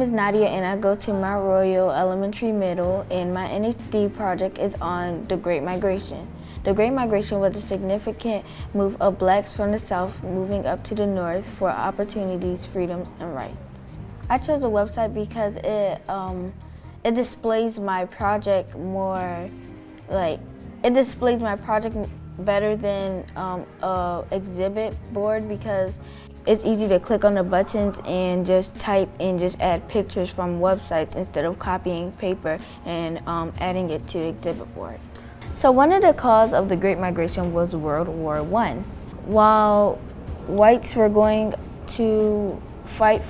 is Nadia and I go to Mount Royal Elementary Middle, and my NHD project is on the Great Migration. The Great Migration was a significant move of blacks from the South moving up to the North for opportunities, freedoms, and rights. I chose the website because it displays my project more, it displays my project better than a exhibit board, because it's easy to click on the buttons and just type and just add pictures from websites instead of copying paper and adding it to the exhibit board. So one of the causes of the Great Migration was World War I. While whites were going to fight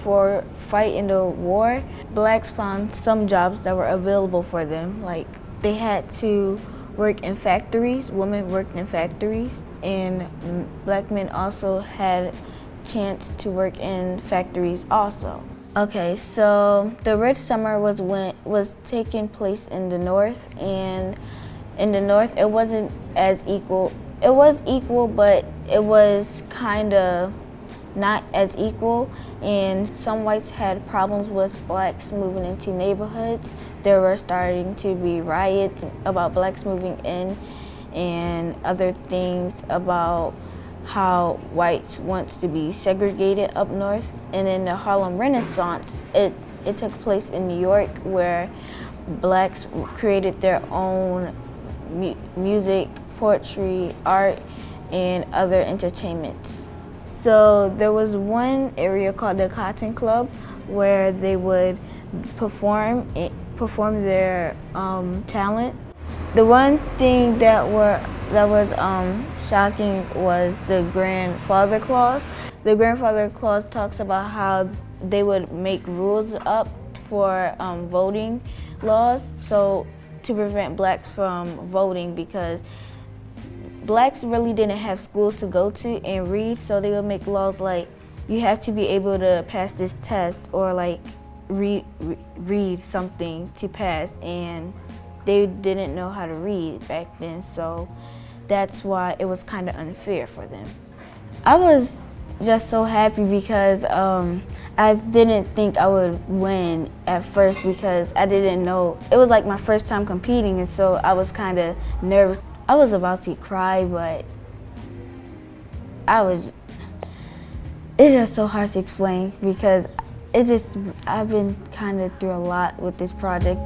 in the war, blacks found some jobs that were available for them. Like, they had to work in factories, women worked in factories, and black men also had chance to work in factories also. Okay, so the Red Summer was taking place in the North, and in the North it wasn't as equal. It was equal, but it was kind of not as equal, and some whites had problems with blacks moving into neighborhoods. There were starting to be riots about blacks moving in, and other things about how whites wants to be segregated up north. And in the Harlem Renaissance, it took place in New York, where blacks created their own music, poetry, art, and other entertainments. So there was one area called the Cotton Club where they would perform their talent. The one thing that was shocking was the Grandfather Clause. The Grandfather Clause talks about how they would make rules up for voting laws, so to prevent blacks from voting, because blacks really didn't have schools to go to and read, so they would make laws like you have to be able to pass this test, or like read something to pass, and they didn't know how to read back then, so that's why it was kind of unfair for them. I was just so happy because I didn't think I would win at first, because I didn't know. It was like my first time competing, and so I was kind of nervous. I was about to cry, but it's just so hard to explain, because I've been kind of through a lot with this project.